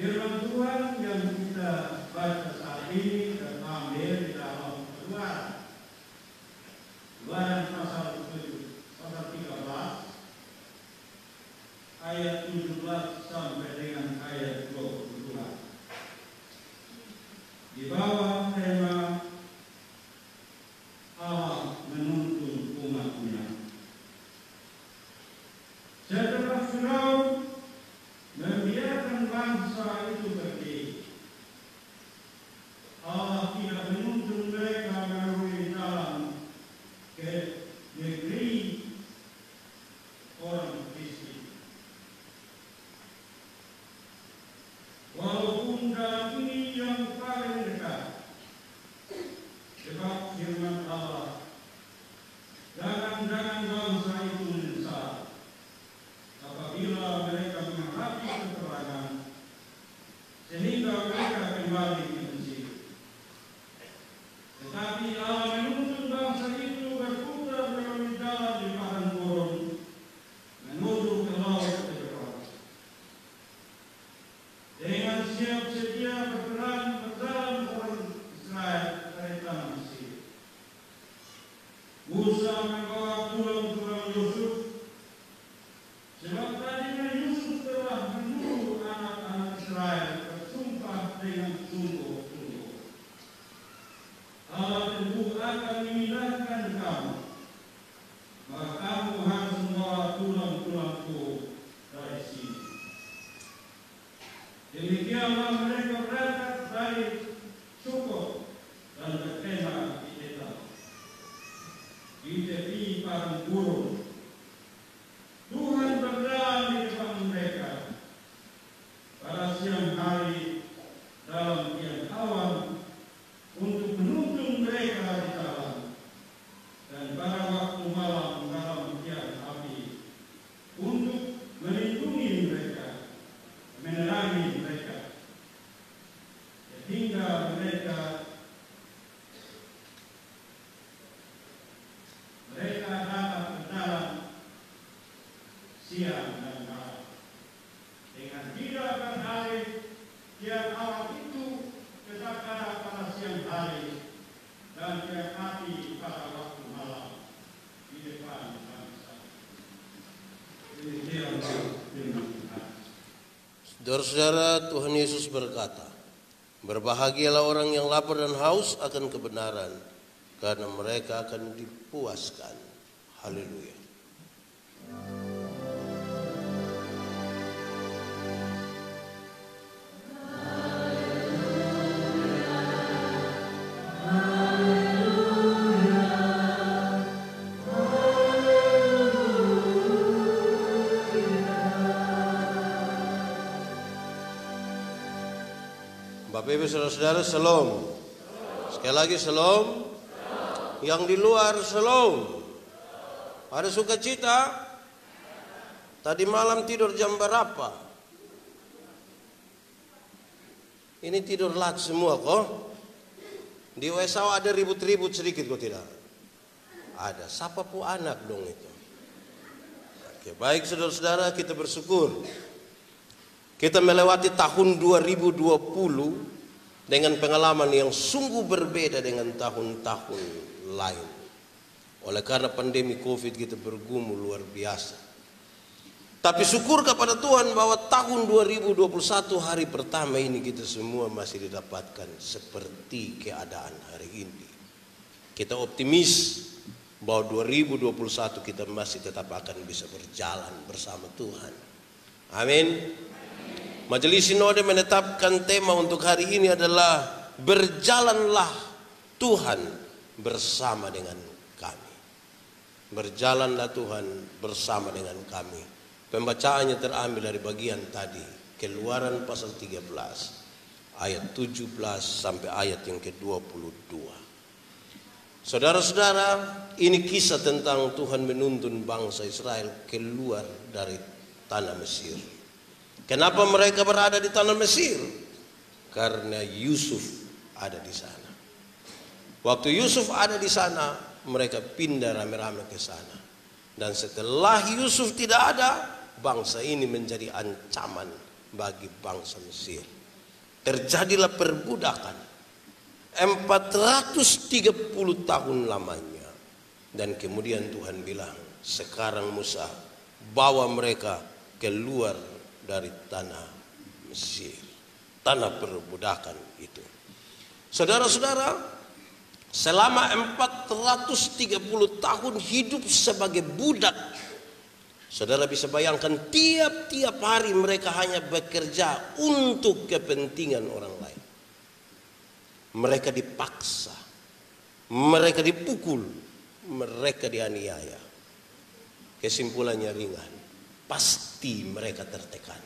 Firman Tuhan yang kita baca saat ini terambil di dalam Keluaran pasal 13 ayat 17 sampai dengan ayat 22. Di bawah tema Allah menuntun umatnya. Setelah Firaun membiarkan bangsa itu pergi, Allah tidak menuntun mereka melalui jalan ke negeri orang miskin. Walaupun dalam ini yang paling dekat, sebab firman Allah, jangan bangsa itu menyesal apabila mereka menghadapi peperangan, sehingga mereka kembali ke Mesir. Tetapi Allah menuntun bangsa itu berputar melalui jalan di padang gurun menuju ke laut Kebun. Dengan siap sedia berjalan orang Israel dari tanah Mesir. Musa membawa tulang-tulang Yusuf, sebab tadinya Yusuf telah menyuruh anak-anak Israel bersumpah dengan sungguh-sungguh, Allah tentu akan memindahkan kamu, maka kamu harus membawa tulang-tulangku dari sini. Demikianlah mereka berangkat dari Sukot dan berkemah di Etam, di tepi padang gurun. Tuhan berjalan di depan mereka pada siang hari dalam tiang awan untuk menuntun mereka di jalan, dan pada waktu malam dalam tiang api untuk melindungi mereka, menerangi mereka, sehingga mereka dapat berjalan siang dan malam. Dengan tidak berhari, tiang awan itu tetap ada pada siang hari, dan tiang api pada waktu malam di depan bangsa. Demikian firman Tuhan. Saudara-saudara, Tuhan Yesus berkata, berbahagialah orang yang lapar dan haus akan kebenaran, karena mereka akan dipuaskan. Haleluya. Bapak Ibu Saudara-saudara, shalom. Sekali lagi shalom. Yang di luar shalom. Ada sukacita? Tadi malam tidur jam berapa? Ini tidur lat semua kok. Di USA ada ribut-ribut sedikit kok tidak? Ada. Siapa pu anak dong itu? Oke, baik saudara-saudara, kita bersyukur. Kita melewati tahun 2020 dengan pengalaman yang sungguh berbeda dengan tahun-tahun lain. Oleh karena pandemi COVID kita bergumul luar biasa. Tapi syukur kepada Tuhan bahwa tahun 2021 hari pertama ini kita semua masih didapatkan seperti keadaan hari ini. Kita optimis bahwa 2021 kita masih tetap akan bisa berjalan bersama Tuhan. Amin. Majelis Sinode menetapkan tema untuk hari ini adalah berjalanlah Tuhan bersama dengan kami. Berjalanlah Tuhan bersama dengan kami. Pembacaannya terambil dari bagian tadi, Keluaran pasal 13 ayat 17 sampai ayat yang ke-22. Saudara-saudara, ini kisah tentang Tuhan menuntun bangsa Israel keluar dari tanah Mesir. Kenapa mereka berada di tanah Mesir? Karena Yusuf ada di sana. Waktu Yusuf ada di sana, mereka pindah rame-rame ke sana. Dan setelah Yusuf tidak ada, bangsa ini menjadi ancaman bagi bangsa Mesir. Terjadilah perbudakan 430 tahun lamanya. Dan kemudian Tuhan bilang, sekarang Musa bawa mereka keluar dari tanah Mesir, tanah perbudakan itu. Saudara-saudara, selama 430 tahun hidup sebagai budak, saudara bisa bayangkan tiap-tiap hari mereka hanya bekerja untuk kepentingan orang lain. Mereka dipaksa, mereka dipukul, mereka dianiaya. Kesimpulannya ringan, pasti mereka tertekan.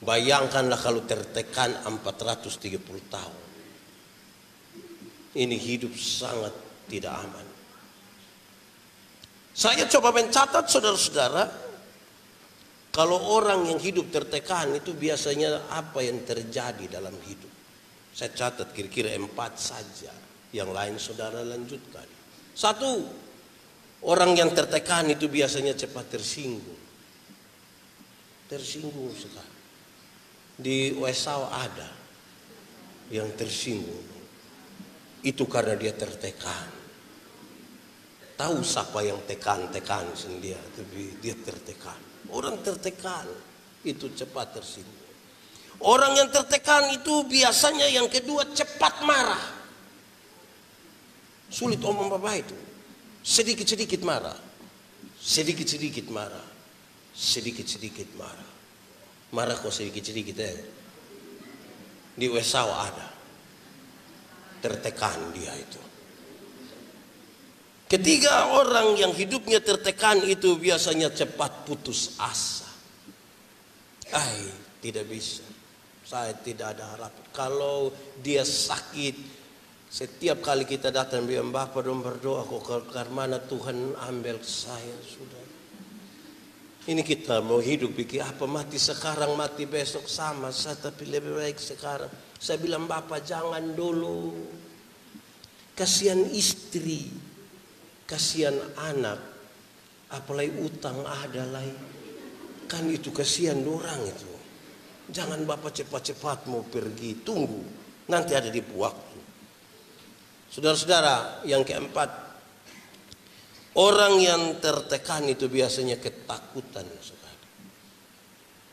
Bayangkanlah kalau tertekan 430 tahun. Ini hidup sangat tidak aman. Saya coba mencatat saudara-saudara, kalau orang yang hidup tertekan itu biasanya apa yang terjadi dalam hidup. Saya catat kira-kira 4 saja, yang lain saudara lanjutkan. 1, orang yang tertekan itu biasanya cepat tersinggung. Tersinggung sekali. Di Esau ada yang tersinggung. Itu karena dia tertekan. Tahu siapa yang tekan sendiri, tapi dia tertekan. Orang tertekan itu cepat tersinggung. Orang yang tertekan itu biasanya yang kedua cepat marah. Sulit omong apa itu. Sedikit-sedikit marah. Sedikit-sedikit marah. Sedikit-sedikit marah. Marah kok sedikit-sedikit Di Esau ada. Tertekan dia itu. Ketiga, orang yang hidupnya tertekan itu biasanya cepat putus asa. Tidak bisa. Saya tidak ada harapan. Kalau dia sakit, setiap kali kita datang bilang, Bapak dong berdoa kok karena Tuhan ambil saya sudah. Ini kita mau hidup pikir apa, mati sekarang mati besok sama saya, tapi lebih baik sekarang. Saya bilang, Bapak jangan dulu. Kasihan istri, kasihan anak, apalagi utang ada lagi. Kan itu kasihan orang itu. Jangan Bapak cepat-cepat mau pergi, tunggu. Nanti ada di waktu. Saudara-saudara, yang keempat, orang yang tertekan itu biasanya ketakutan sekali.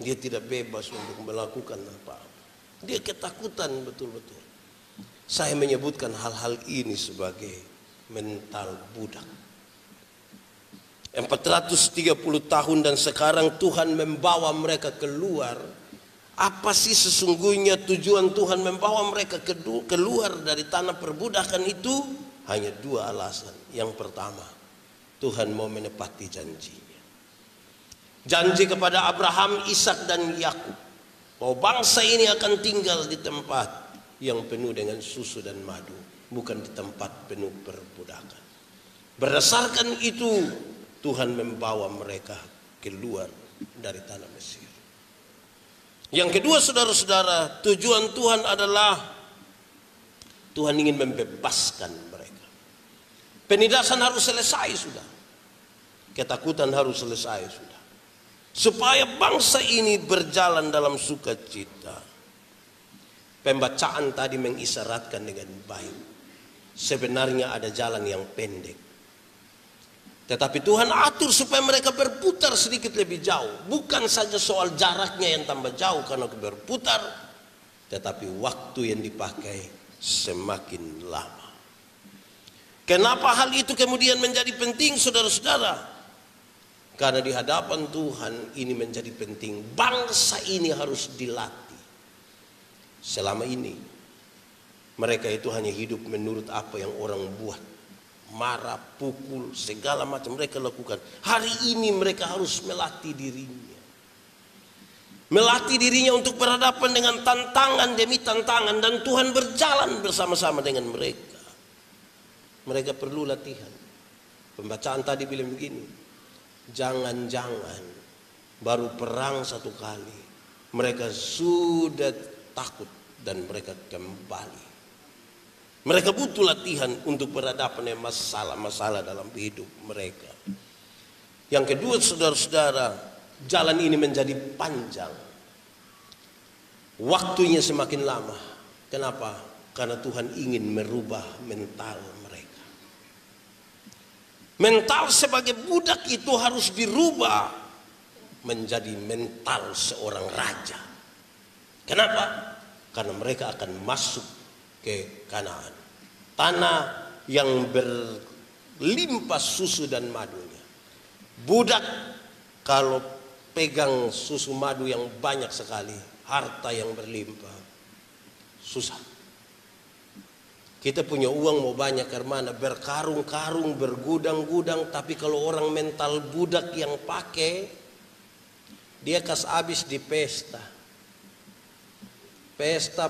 Dia tidak bebas untuk melakukan apa-apa. Dia ketakutan betul-betul. Saya menyebutkan hal-hal ini sebagai mental budak. 430 tahun dan sekarang Tuhan membawa mereka keluar. Apa sih sesungguhnya tujuan Tuhan membawa mereka keluar dari tanah perbudakan itu? Hanya 2 alasan. Yang pertama, Tuhan mau menepati janjinya. Janji kepada Abraham, Ishak dan Yakub bahwa bangsa ini akan tinggal di tempat yang penuh dengan susu dan madu, bukan di tempat penuh perbudakan. Berdasarkan itu, Tuhan membawa mereka keluar dari tanah Mesir. Yang kedua, saudara-saudara, tujuan Tuhan adalah Tuhan ingin membebaskan mereka. Penindasan harus selesai sudah. Ketakutan harus selesai sudah. Supaya bangsa ini berjalan dalam sukacita. Pembacaan tadi mengisyaratkan dengan baik. Sebenarnya ada jalan yang pendek. Tetapi Tuhan atur supaya mereka berputar sedikit lebih jauh. Bukan saja soal jaraknya yang tambah jauh karena berputar. Tetapi waktu yang dipakai semakin lama. Kenapa hal itu kemudian menjadi penting, saudara-saudara? Karena di hadapan Tuhan ini menjadi penting. Bangsa ini harus dilatih. Selama ini mereka itu hanya hidup menurut apa yang orang buat. Marah, pukul, segala macam mereka lakukan. Hari ini mereka harus melatih dirinya. Melatih dirinya untuk berhadapan dengan tantangan demi tantangan. Dan Tuhan berjalan bersama-sama dengan mereka. Mereka perlu latihan. Pembacaan tadi bilang begini. Jangan-jangan baru perang 1 kali mereka sudah takut dan mereka kembali. Mereka butuh latihan untuk berhadapan dengan masalah-masalah dalam hidup mereka. Yang kedua, saudara-saudara, jalan ini menjadi panjang. Waktunya semakin lama. Kenapa? Karena Tuhan ingin merubah mental mereka. Mental sebagai budak itu harus dirubah menjadi mental seorang raja. Kenapa? Karena mereka akan masuk ke Kanaan, tanah yang berlimpah susu dan madunya. Budak kalau pegang susu madu yang banyak sekali, harta yang berlimpah, susah. Kita punya uang mau banyak ke mana, berkarung-karung, bergudang-gudang, tapi kalau orang mental budak yang pakai, dia kas habis di pesta. Pesta,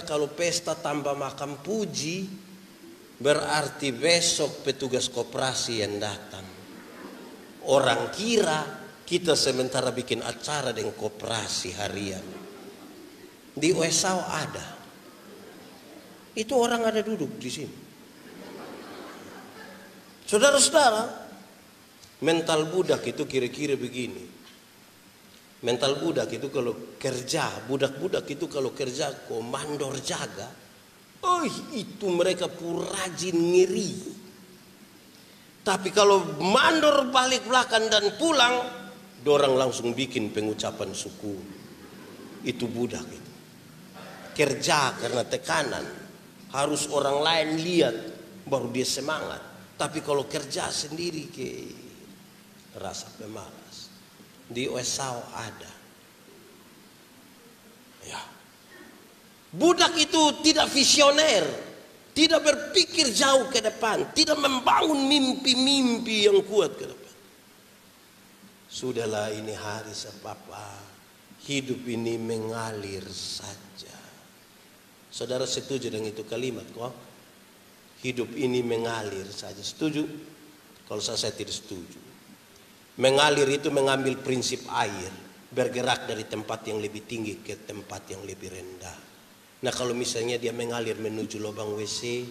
kalau pesta tambah makan puji, berarti besok petugas koperasi yang datang. Orang kira kita sementara bikin acara dengan koperasi harian. Di Esau ada. Itu orang ada duduk di sini. Saudara-saudara, mental budak itu kira-kira begini. Mental budak itu kalau kerja, budak-budak itu kalau kerja komandor jaga, itu mereka rajin ngiri. Tapi kalau mandor balik belakang dan pulang, dorang langsung bikin pengucapan suku. Itu budak itu. Kerja karena tekanan. Harus orang lain lihat baru dia semangat. Tapi kalau kerja sendiri rasa pemalas. Di Esau ada. Ya. Budak itu tidak visioner, tidak berpikir jauh ke depan, tidak membangun mimpi-mimpi yang kuat ke depan. Sudahlah, ini hari sepapa, hidup ini mengalir saja. Saudara setuju dengan itu kalimat kok? Hidup ini mengalir saja. Setuju? Kalau saya tidak setuju. Mengalir itu mengambil prinsip air, bergerak dari tempat yang lebih tinggi ke tempat yang lebih rendah. Nah, kalau misalnya dia mengalir menuju lubang WC,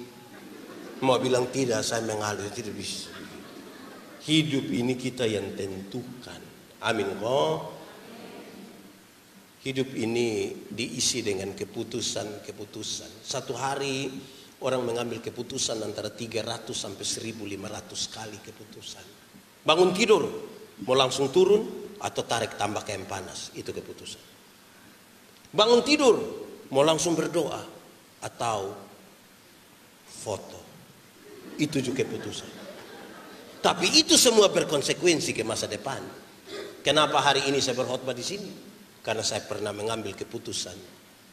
mau bilang tidak, saya mengalir, tidak bisa. Hidup ini kita yang tentukan. Amin kok. Hidup ini diisi dengan keputusan-keputusan. Satu hari orang mengambil keputusan antara 300 sampai 1500 kali keputusan. Bangun tidur, mau langsung turun atau tarik tambah kain panas, itu keputusan. Bangun tidur, mau langsung berdoa atau foto, itu juga keputusan. Tapi itu semua berkonsekuensi ke masa depan. Kenapa hari ini saya berkhotbah di sini? Karena saya pernah mengambil keputusan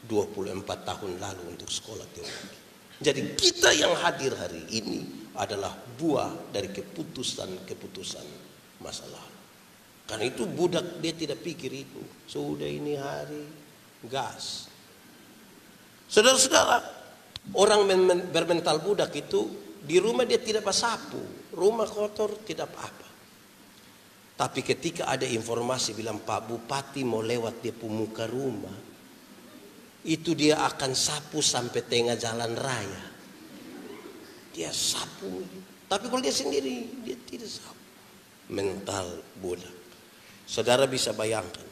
24 tahun lalu untuk sekolah teologi. Jadi kita yang hadir hari ini adalah buah dari keputusan-keputusan masa lalu. Karena itu budak dia tidak pikir itu. Sudah ini hari gas. Saudara-saudara, orang bermental budak itu di rumah dia tidak sapu, rumah kotor tidak apa-apa. Tapi ketika ada informasi bilang Pak Bupati mau lewat dia pemuka rumah, itu dia akan sapu sampai tengah jalan raya. Dia sapu. Tapi kalau dia sendiri, dia tidak sapu. Mental budak. Saudara bisa bayangkan,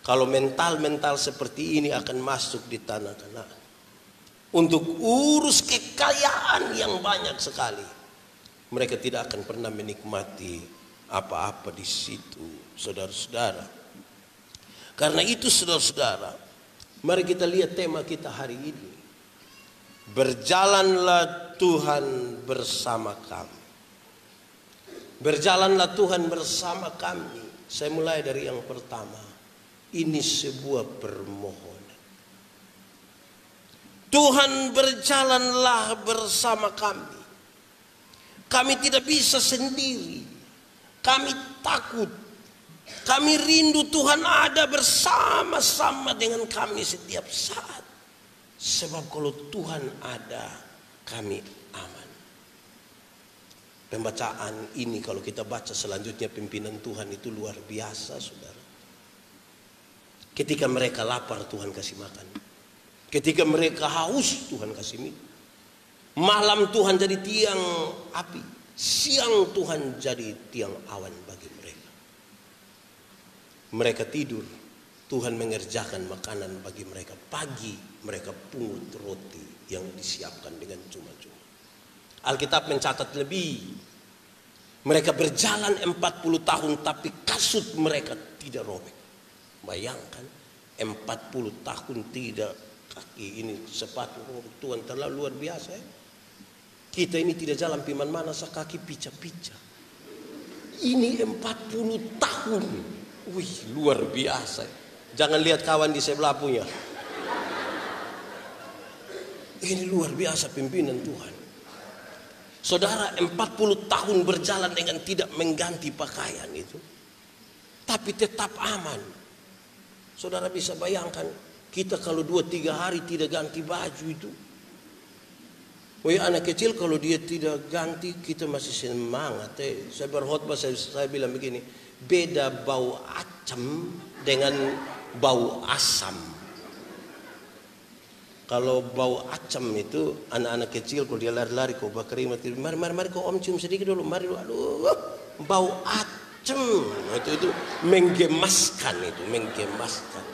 kalau mental-mental seperti ini akan masuk di tanah Kanaan untuk urus kekayaan yang banyak sekali, mereka tidak akan pernah menikmati apa-apa di situ, saudara-saudara. Karena itu, saudara-saudara, mari kita lihat tema kita hari ini. Berjalanlah Tuhan bersama kami. Berjalanlah Tuhan bersama kami. Saya mulai dari yang pertama. Ini sebuah permohonan. Tuhan berjalanlah bersama kami. Kami tidak bisa sendiri. Kami takut. Kami rindu Tuhan ada bersama-sama dengan kami setiap saat. Sebab kalau Tuhan ada, kami aman. Pembacaan ini kalau kita baca selanjutnya, pimpinan Tuhan itu luar biasa, saudara. Ketika mereka lapar, Tuhan kasih makan. Ketika mereka haus, Tuhan kasih minum. Malam Tuhan jadi tiang api. Siang Tuhan jadi tiang awan bagi mereka. Mereka tidur, Tuhan mengerjakan makanan bagi mereka. Pagi mereka pungut roti yang disiapkan dengan cuma-cuma. Alkitab mencatat lebih. Mereka berjalan 40 tahun tapi kasut mereka tidak robek. Bayangkan 40 tahun tidak kaki ini sepatu robek. Tuhan terlalu luar biasa ya. Kita ini tidak jalan piman mana kaki pica-pica. Ini 40 tahun. Wih, luar biasa. Jangan lihat kawan di sebelah punya. Ini luar biasa pimpinan Tuhan. Saudara, 40 tahun berjalan dengan tidak mengganti pakaian itu. Tapi tetap aman. Saudara bisa bayangkan, kita kalau 2-3 hari tidak ganti baju itu. Woi, anak kecil kalau dia tidak ganti, kita masih semangat. Saya berkhotbah, saya bilang begini, beda bau acam dengan bau asam. Kalau bau acam itu anak-anak kecil kalau dia lari-lari kau bakar mari kau om cium sedikit dulu, mari dulu, aduh, bau acam itu menggemaskan, itu menggemaskan.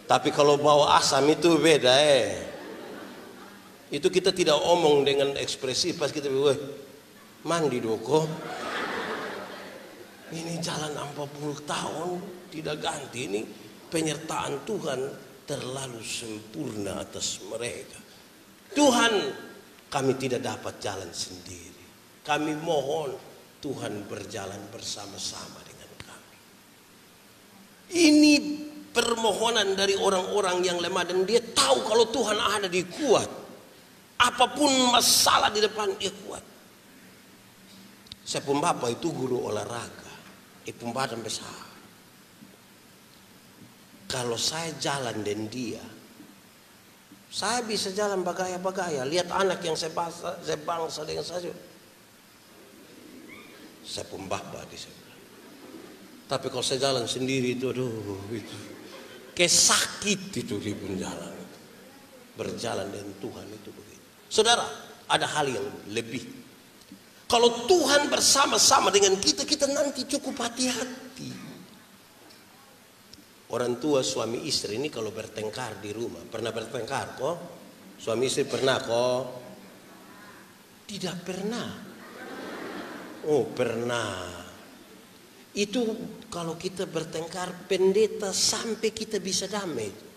Tapi kalau bau asam itu beda Itu kita tidak omong dengan ekspresi, pas kita weh mandi doko. Ini jalan 40 tahun tidak ganti, ini penyertaan Tuhan terlalu sempurna atas mereka. Tuhan, kami tidak dapat jalan sendiri. Kami mohon Tuhan berjalan bersama-sama dengan kami. Ini permohonan dari orang-orang yang lemah dan dia tahu kalau Tuhan ada di kuat. Apapun masalah di depan dia kuat. Saya pun bapak itu guru olahraga. Itu badan besar. Kalau saya jalan dengan dia, saya bisa jalan bagaya-bagaya. Lihat anak yang saya bangsa dengan saya. Saya pun bapak di sana. Tapi kalau saya jalan sendiri itu, aduh, itu kesakit itu di pun jalan. Berjalan dengan Tuhan itu begitu. Saudara, ada hal yang lebih. Kalau Tuhan bersama-sama dengan kita, kita nanti cukup hati-hati. Orang tua suami istri ini kalau bertengkar di rumah, pernah bertengkar kok? Suami istri pernah kok? Tidak pernah. Oh, pernah. Itu kalau kita bertengkar, pendeta sampai kita bisa damai.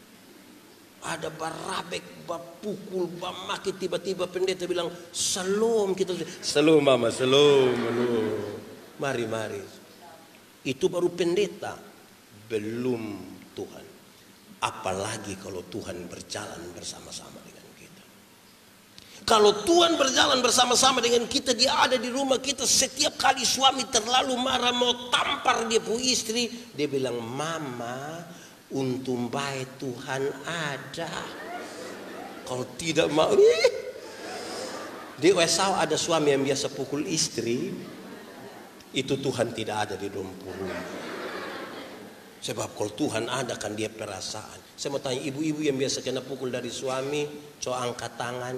Ada barabek, bapukul, bamaki, tiba-tiba pendeta bilang salam, kita salam mama, salam, mari. Itu baru pendeta, belum Tuhan. Apalagi kalau Tuhan berjalan bersama-sama dengan kita. Kalau Tuhan berjalan bersama-sama dengan kita, dia ada di rumah kita. Setiap kali suami terlalu marah mau tampar dia pu istri, dia bilang mama, untung baik Tuhan ada. Kalau tidak mau, di Esau ada suami yang biasa pukul istri, itu Tuhan tidak ada di dalam rumah. Sebab kalau Tuhan ada kan dia perasaan. Saya mau tanya ibu-ibu yang biasa kena pukul dari suami, coba angkat tangan.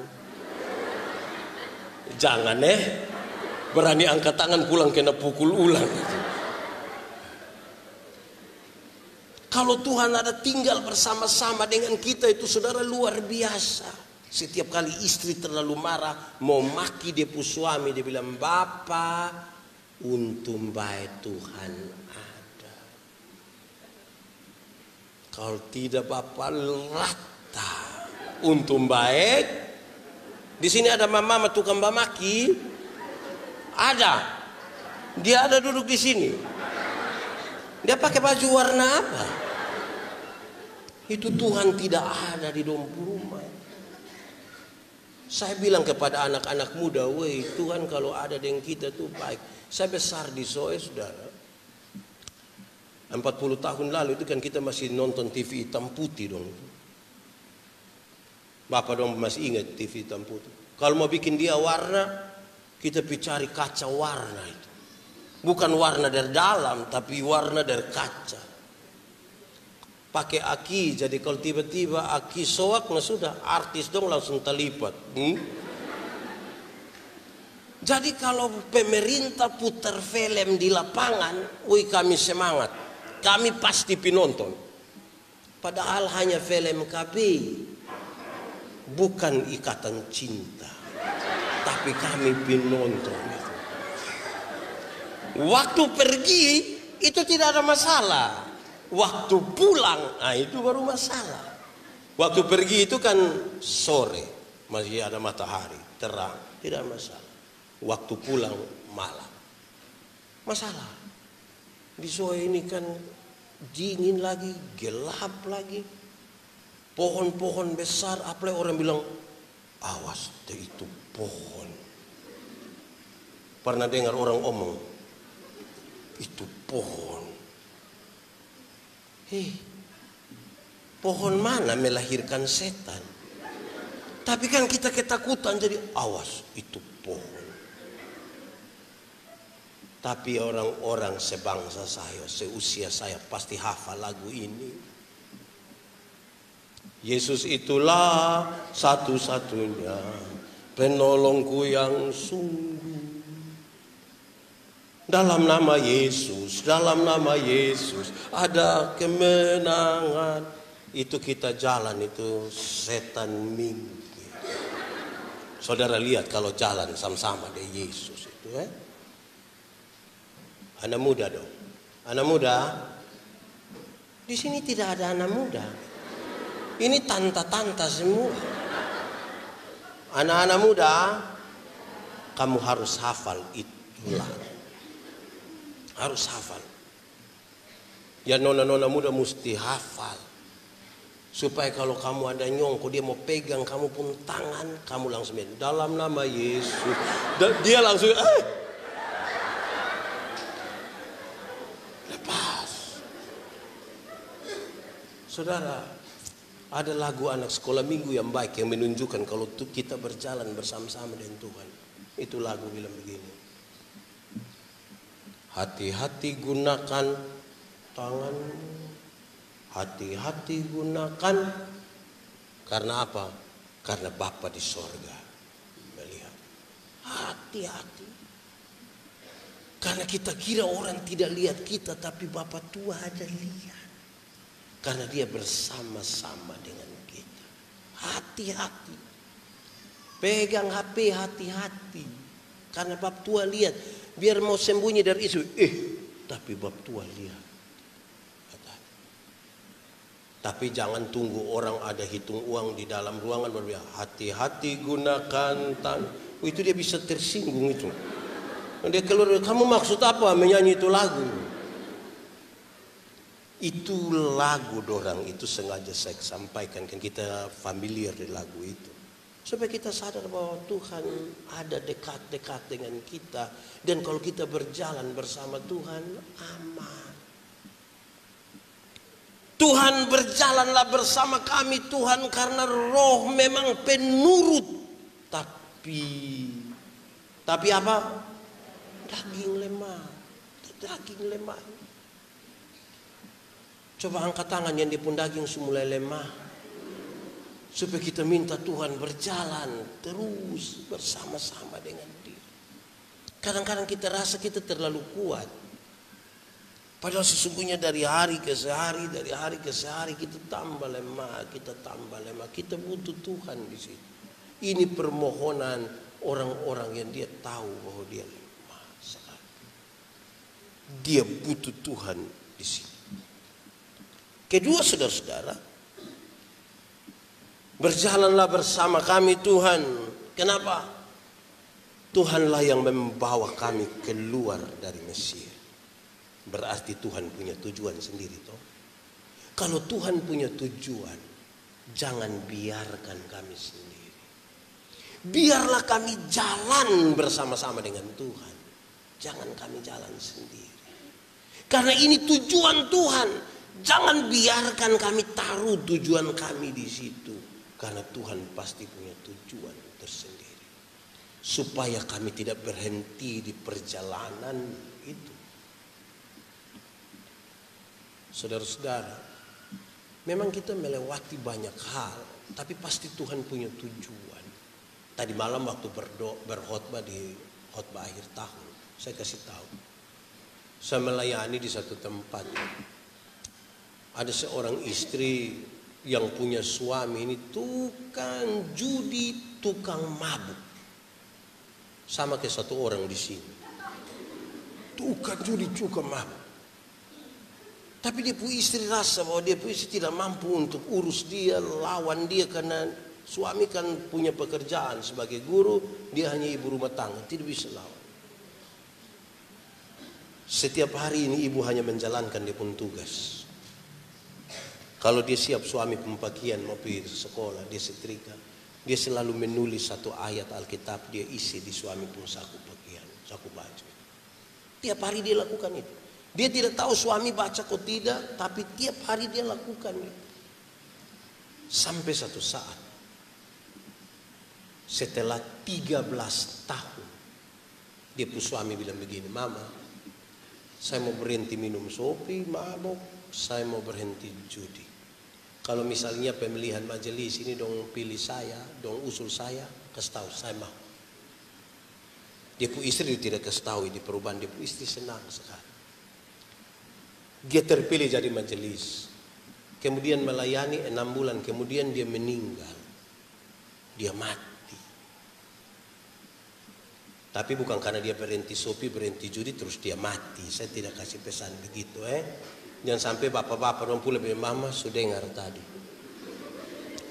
Jangan berani angkat tangan pulang kena pukul ulang. Kalau Tuhan ada tinggal bersama-sama dengan kita itu saudara luar biasa. Setiap kali istri terlalu marah mau maki dia pu suami, dia bilang Bapak, untung baik Tuhan ada. Kalau tidak Bapak rata. Untung baik. Di sini ada mama tukang maki. Ada. Dia ada duduk di sini. Dia pakai baju warna apa? Itu Tuhan tidak ada di dalam rumah. Saya bilang kepada anak-anak muda, woi Tuhan kalau ada dengan kita tuh baik. Saya besar di Soe saudara. 40 tahun lalu itu kan kita masih nonton TV hitam putih dong. Bapak dong masih ingat TV hitam putih. Kalau mau bikin dia warna, kita cari kaca warna itu. Bukan warna dari dalam, tapi warna dari kaca. Pakai aki, jadi kalau tiba-tiba aki soak, nah sudah artis dong langsung terlipat. Jadi kalau pemerintah putar film di lapangan, woi kami semangat. Kami pasti penonton. Padahal hanya film KB. Bukan ikatan cinta. Tapi kami penonton. Waktu pergi itu tidak ada masalah. Waktu pulang, itu baru masalah. Waktu pergi itu kan sore. Masih ada matahari, terang. Tidak masalah. Waktu pulang malam. Masalah. Di sore ini kan dingin lagi, gelap lagi. Pohon-pohon besar, apalagi orang bilang, awas itu pohon. Pernah dengar orang omong, itu pohon. Pohon mana melahirkan setan? Tapi kan kita ketakutan jadi awas itu pohon. Tapi orang-orang sebangsa saya, seusia saya pasti hafal lagu ini. Yesus itulah satu-satunya penolongku yang sungguh. Dalam nama Yesus ada kemenangan. Itu kita jalan itu setan minggir. Saudara lihat kalau jalan sama-sama dengan Yesus itu Anak muda dong. Anak muda. Di sini tidak ada anak muda. Ini tanta-tanta semua. Anak-anak muda, kamu harus hafal itulah. Harus hafal. Ya nona-nona muda mesti hafal. Supaya kalau kamu ada nyongko dia mau pegang kamu pun tangan, kamu langsung dalam nama Yesus. Dia langsung lepas. Saudara, ada lagu anak sekolah minggu yang baik yang menunjukkan kalau kita berjalan bersama-sama dengan Tuhan. Itu lagu bilang begini. Hati-hati gunakan tanganmu. Hati-hati gunakan. Karena apa? Karena Bapa di sorga melihat. Hati-hati. Karena kita kira orang tidak lihat kita, tapi Bapa Tua ada lihat. Karena dia bersama-sama dengan kita. Hati-hati. Pegang HP hati-hati. Karena Bapa Tua lihat. Biar mau sembunyi dari isu. Tapi Bapa Tua lihat. Tapi jangan tunggu orang ada hitung uang di dalam ruangan baru bilang hati-hati gunakan itu dia bisa tersinggung itu. Dia keluar, kamu maksud apa menyanyi itu lagu? Itu lagu dorang itu sengaja saya sampaikan kan kita familiar di lagu itu. Supaya kita sadar bahwa Tuhan ada dekat-dekat dengan kita. Dan kalau kita berjalan bersama Tuhan aman. Tuhan berjalanlah bersama kami Tuhan karena roh memang penurut. Tapi apa? Daging lemah. Daging lemah. Coba angkat tangan yang di pun daging semulai lemah. Supaya kita minta Tuhan berjalan terus bersama-sama dengan Dia. Kadang-kadang kita rasa kita terlalu kuat. Padahal sesungguhnya dari hari ke sehari kita tambah lemah, Kita butuh Tuhan di situ. Ini permohonan orang-orang yang dia tahu bahwa dia lemah sekali. Dia butuh Tuhan di situ. Kedua, saudara-saudara, berjalanlah bersama kami Tuhan. Kenapa? Tuhanlah yang membawa kami keluar dari Mesir. Berarti Tuhan punya tujuan sendiri toh. Kalau Tuhan punya tujuan, jangan biarkan kami sendiri. Biarlah kami jalan bersama-sama dengan Tuhan. Jangan kami jalan sendiri. Karena ini tujuan Tuhan. Jangan biarkan kami taruh tujuan kami di situ. Karena Tuhan pasti punya tujuan tersendiri. Supaya kami tidak berhenti di perjalanan itu. Saudara-saudara, memang kita melewati banyak hal, tapi pasti Tuhan punya tujuan. Tadi malam waktu berkhotbah di khotbah akhir tahun. Saya kasih tahu. Saya melayani di satu tempat. Ada seorang istri yang punya suami ini tukang judi, tukang mabuk. Sama kayak satu orang di sini. Tukang judi, tukang mabuk. Tapi dia punya istri rasa bahwa dia punya istri tidak mampu untuk urus dia, lawan dia, karena suami kan punya pekerjaan sebagai guru, dia hanya ibu rumah tangga, tidak bisa lawan. Setiap hari ini ibu hanya menjalankan dia pun tugas. Kalau dia siap suami pembagian mau pergi sekolah, dia setrika, dia selalu menulis satu ayat Alkitab, dia isi di suami pun saku pakaian, saku baju. Tiap hari dia lakukan itu. Dia tidak tahu suami baca atau tidak, tapi tiap hari dia lakukan itu. Sampai satu saat, setelah 13 tahun, dia pun suami bilang begini, Mama, saya mau berhenti minum sopi, mabok, saya mau berhenti judi. Kalau misalnya pemilihan majelis ini dong pilih saya, dong usul saya, kasih tahu saya mau. Dia pun istri tidak kasih tahu di perubahan, dia pun istri senang sekali. Dia terpilih jadi majelis. Kemudian melayani 6 bulan, kemudian dia meninggal. Dia mati. Tapi bukan karena dia berhenti sopi, berhenti judi, terus dia mati. Saya tidak kasih pesan begitu. Jangan sampai bapak-bapak dong pula bilang, Mama sudah dengar tadi.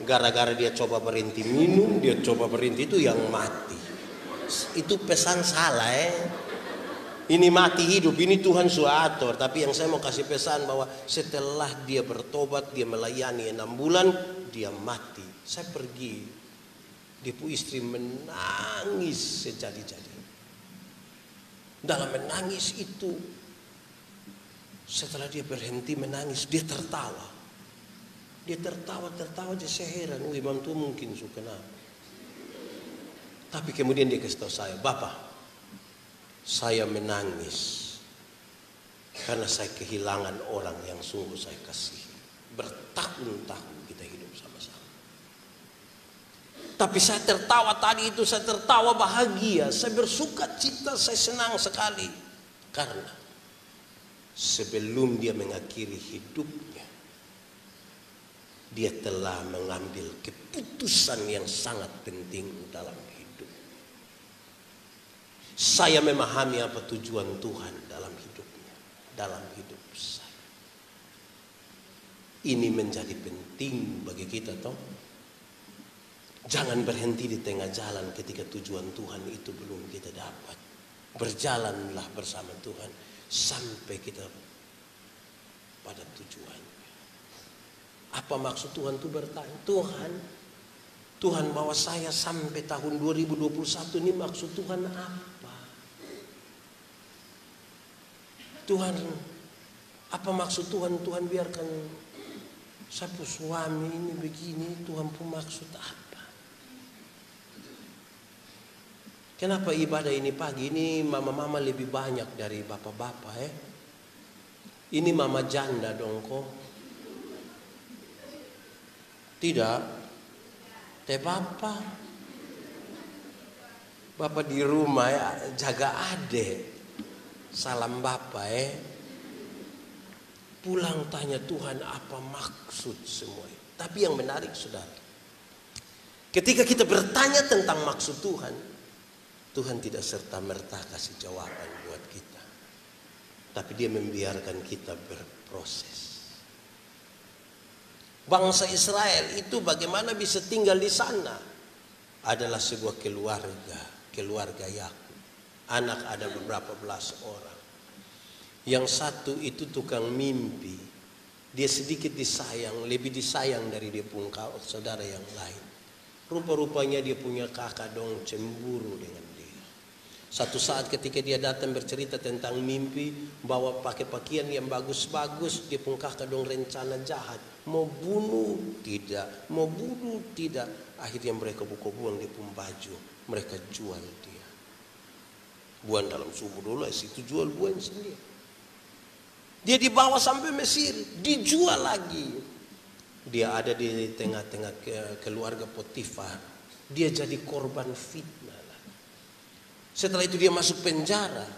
Gara-gara dia coba berhenti minum, dia coba berhenti, itu yang mati. Itu pesan salah. Ini mati hidup, ini Tuhan sudah atur. Tapi yang saya mau kasih pesan bahwa setelah dia bertobat, dia melayani 6 bulan, dia mati. Saya pergi, dia pun istri menangis sejadi-jadi. Dalam menangis itu, setelah dia berhenti menangis, dia tertawa. Dia tertawa aja, saya heran. Imam tuh mungkin suka kenapa. Tapi kemudian dia kasih tahu saya, Bapak, saya menangis karena saya kehilangan orang yang sungguh saya kasihi. Bertahun-tahun kita hidup sama-sama. Tapi saya tertawa tadi itu, saya tertawa bahagia, saya bersuka cita, saya senang sekali. Karena sebelum dia mengakhiri hidupnya, dia telah mengambil keputusan yang sangat penting dalam hidup. Saya memahami apa tujuan Tuhan dalam hidupnya, dalam hidup saya. Ini menjadi penting bagi kita, toh. Jangan berhenti di tengah jalan ketika tujuan Tuhan itu belum kita dapat. Berjalanlah bersama Tuhan sampai kita pada tujuan. Apa maksud Tuhan itu bertanya? Tuhan bawa saya sampai tahun 2021 ini, maksud Tuhan apa? Tuhan, apa maksud Tuhan? Tuhan biarkan saya pun suami ini begini, Tuhan pun maksud apa? Kenapa ibadah ini pagi ini mama-mama lebih banyak dari bapak-bapak? Ini mama janda dong kok? Tidak. Teh bapak di rumah ya, jaga adek. Salam bapak pulang tanya Tuhan apa maksud semua. Tapi yang menarik saudara, ketika kita bertanya tentang maksud Tuhan, Tuhan tidak serta-merta kasih jawaban buat kita. Tapi dia membiarkan kita berproses. Bangsa Israel itu bagaimana bisa tinggal di sana? Adalah sebuah keluarga Yakub. Anak ada beberapa belas orang. Yang satu itu tukang mimpi. Dia sedikit disayang, lebih disayang dari dia punya saudara yang lain. Rupa-rupanya dia punya kakak dong cemburu dengan dia. Satu saat ketika dia datang bercerita tentang mimpi, bawa pakai pakaian yang bagus-bagus, dia punya kakak dong rencana jahat. Mau bunuh tidak, mau bunuh tidak. Akhirnya mereka buang dia punya baju, mereka jual dia. Buan dalam sumur dulu, situ jual buan sendiri. Dia dibawa sampai Mesir, dijual lagi. Dia ada di tengah-tengah keluarga Potifar. Dia jadi korban fitnah. Setelah itu dia masuk penjara.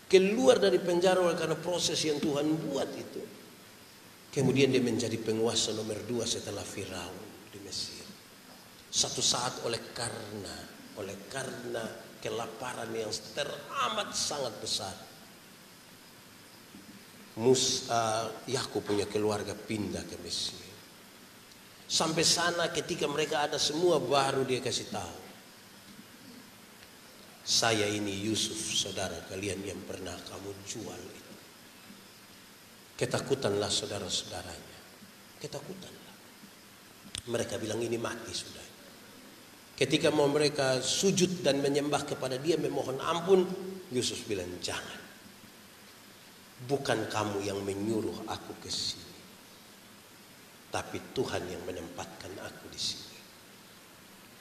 Keluar dari penjara oleh karena proses yang Tuhan buat itu. Kemudian dia menjadi penguasa nomor 2 setelah Firaun di Mesir. Satu saat oleh karena kelaparan yang teramat sangat besar, Yakub punya keluarga pindah ke Mesir. Sampai sana ketika mereka ada semua, baru dia kasih tahu, saya ini Yusuf, saudara kalian yang pernah kamu jual itu. Ketakutanlah saudara-saudaranya, ketakutanlah. Mereka bilang ini mati sudah. Ketika mau mereka sujud dan menyembah kepada dia, memohon ampun, Yusuf bilang jangan. Bukan kamu yang menyuruh aku ke sini, tapi Tuhan yang menempatkan aku di sini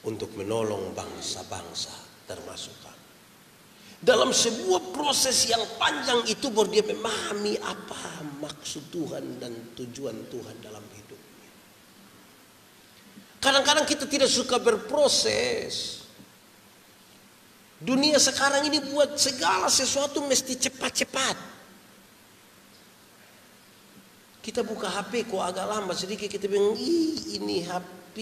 untuk menolong bangsa-bangsa termasuk kamu. Dalam sebuah proses yang panjang itu baru dia memahami apa maksud Tuhan dan tujuan Tuhan dalam hidupnya. Kadang-kadang kita tidak suka berproses. Dunia sekarang ini buat segala sesuatu mesti cepat-cepat. Kita buka HP kok agak lama sedikit, kita bilang ini HP.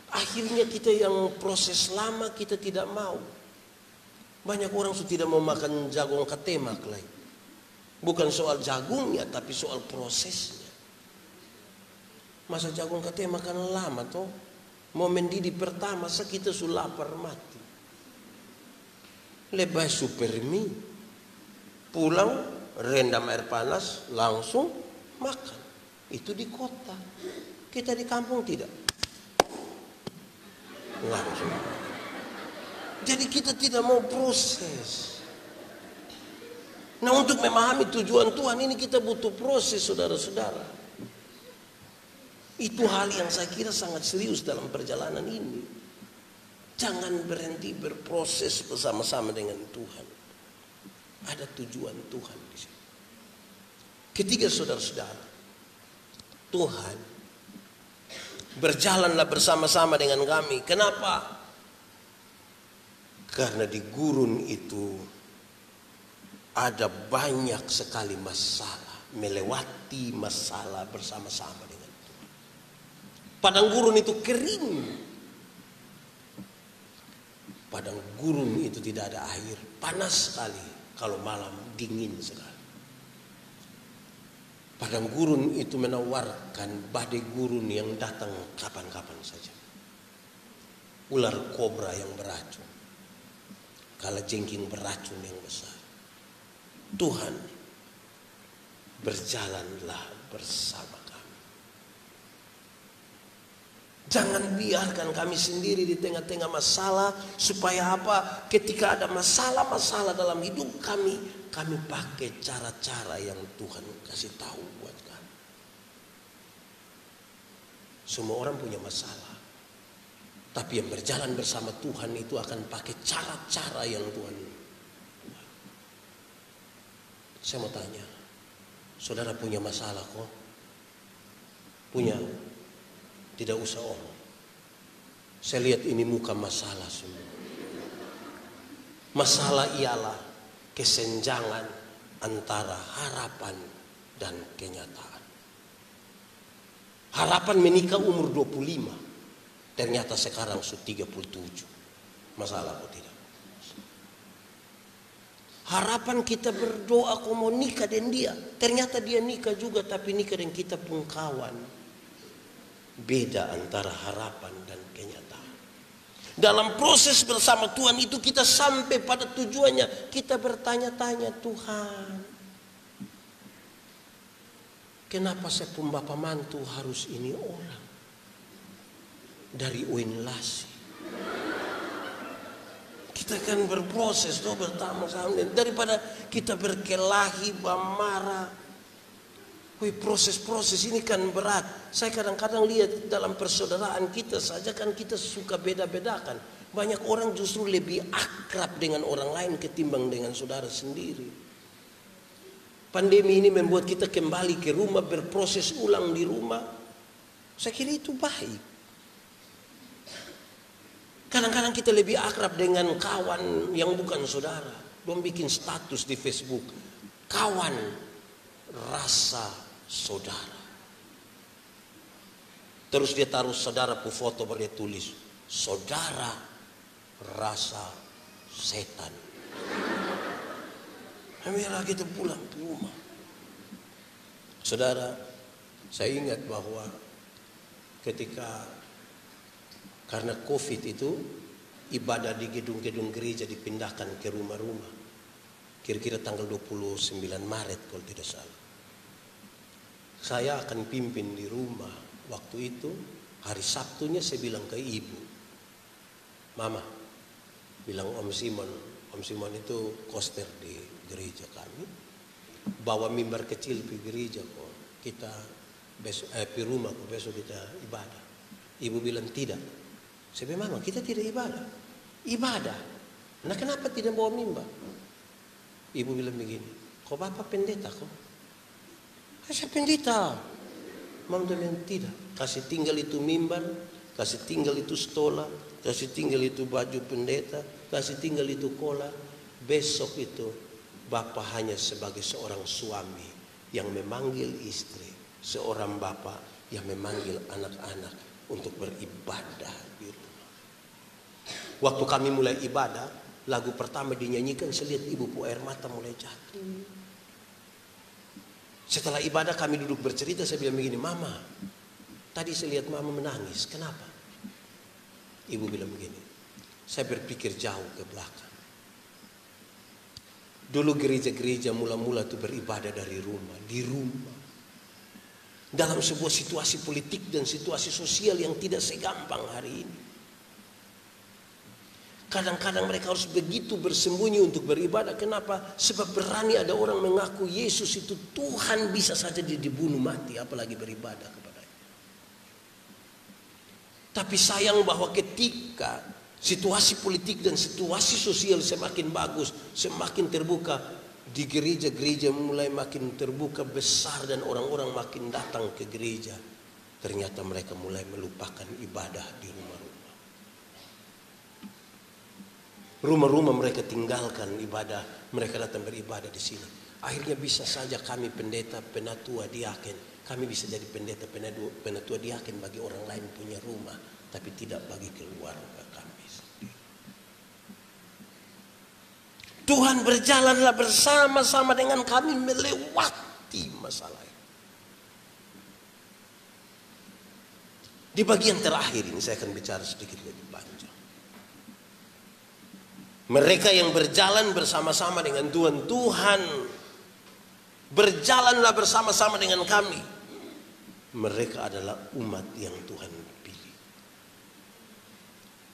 Akhirnya kita yang proses lama kita tidak mau. Banyak orang sudah tidak mau makan jagung ketemak lagi. Bukan soal jagungnya, tapi soal prosesnya. Masa jagung ketemak kan lama toh. Mau mendidih pertama, kita sudah lapar mati. Lebih super mie. Pulang, rendam air panas, langsung makan. Itu di kota. Kita di kampung tidak. Langsung. Jadi kita tidak mau proses. Nah, untuk memahami tujuan Tuhan ini kita butuh proses, saudara-saudara. Itu hal yang saya kira sangat serius dalam perjalanan ini. Jangan berhenti berproses bersama-sama dengan Tuhan. Ada tujuan Tuhan di sini. Ketiga, saudara-saudara, Tuhan berjalanlah bersama-sama dengan kami. Kenapa? Karena di gurun itu ada banyak sekali masalah, melewati masalah bersama-sama dengan Tuhan. Padang gurun itu kering. Padang gurun itu tidak ada air, panas sekali. Kalau malam dingin sekali. Padang gurun itu menawarkan badai gurun yang datang kapan-kapan saja. Ular kobra yang beracun. Kalajengking beracun yang besar. Tuhan berjalanlah bersama kami. Jangan biarkan kami sendiri di tengah-tengah masalah. Supaya apa? Ketika ada masalah-masalah dalam hidup kami pakai cara-cara yang Tuhan kasih tahu buat kami. Semua orang punya masalah. Tapi yang berjalan bersama Tuhan itu akan pakai cara-cara yang Tuhan buat. Saya mau tanya, saudara punya masalah kok? Punya? Tidak usah omong. Saya lihat ini muka masalah semua. Masalah ialah kesenjangan antara harapan dan kenyataan. Harapan menikah umur 25. Ternyata sekarang sudah 37. Masalah kok tidak? Harapan kita berdoa kok mau nikah dengan dia. Ternyata dia nikah juga, tapi nikah dengan kita pun kawan. Beda antara harapan dan kenyataan. Dalam proses bersama Tuhan itu kita sampai pada tujuannya. Kita bertanya-tanya, Tuhan, kenapa saya pun bapak mantu harus ini orang? Dari Uin Lasi. Kita kan berproses tuh bersama-sama. Daripada kita berkelahi, marah. Proses-proses ini kan berat. Saya kadang-kadang lihat dalam persaudaraan kita saja kan kita suka beda-bedakan. Banyak orang justru lebih akrab dengan orang lain ketimbang dengan saudara sendiri. Pandemi ini membuat kita kembali ke rumah, berproses ulang di rumah. Saya kira itu baik. Kadang-kadang kita lebih akrab dengan kawan yang bukan saudara. Dong bikin status di Facebook, kawan rasa saudara. Terus dia taruh saudara pu foto, baru dia tulis, saudara rasa setan. Akhirnya kita pulang ke rumah. Saudara, saya ingat bahwa ketika karena COVID itu, ibadah di gedung-gedung gereja dipindahkan ke rumah-rumah. Kira-kira tanggal 29 Maret kalau tidak salah. Saya akan pimpin di rumah. Waktu itu, hari Sabtunya saya bilang ke ibu, Mama, bilang Om Simon itu koster di gereja kami, bawa mimbar kecil di gereja kok, kita besok di rumah kok, besok kita ibadah. Ibu bilang tidak. Saya bilang, Mama, kita tidak ibadah. Nah, kenapa tidak bawa mimbar? Ibu bilang begini, kok Bapak pendeta kok? Saya pendeta. Mama bilang tidak, kasih tinggal itu mimbar, kasih tinggal itu stola, kasih tinggal itu baju pendeta, kasih tinggal itu kolar. Besok itu Bapak hanya sebagai seorang suami yang memanggil istri, seorang bapak yang memanggil anak-anak untuk beribadah di rumah. Waktu kami mulai ibadah, lagu pertama dinyanyikan, saya lihat ibu pu air mata mulai jatuh. Setelah ibadah kami duduk bercerita, saya bilang begini, Mama, tadi saya lihat Mama menangis, kenapa? Ibu bilang begini, saya berpikir jauh ke belakang. Dulu gereja-gereja mula-mula itu beribadah dari rumah, di rumah. Dalam sebuah situasi politik dan situasi sosial yang tidak segampang hari ini. Kadang-kadang mereka harus begitu bersembunyi untuk beribadah. Kenapa? Sebab berani ada orang mengaku Yesus itu Tuhan, bisa saja dia dibunuh mati, apalagi beribadah kepadanya. Tapi sayang bahwa ketika situasi politik dan situasi sosial semakin bagus, semakin terbuka, di gereja-gereja mulai makin terbuka besar dan orang-orang makin datang ke gereja. Ternyata mereka mulai melupakan ibadah di rumah-rumah. Rumah-rumah mereka tinggalkan ibadah, mereka datang beribadah di sini. Akhirnya bisa saja kami pendeta, penatua, diaken, kami bisa jadi pendeta, penatua, diaken bagi orang lain punya rumah, tapi tidak bagi keluarga kami sendiri. Tuhan berjalanlah bersama-sama dengan kami melewati masalah ini. Di bagian terakhir ini saya akan bicara sedikit lebih panjang. Mereka yang berjalan bersama-sama dengan Tuhan, Tuhan berjalanlah bersama-sama dengan kami. Mereka adalah umat yang Tuhan pilih.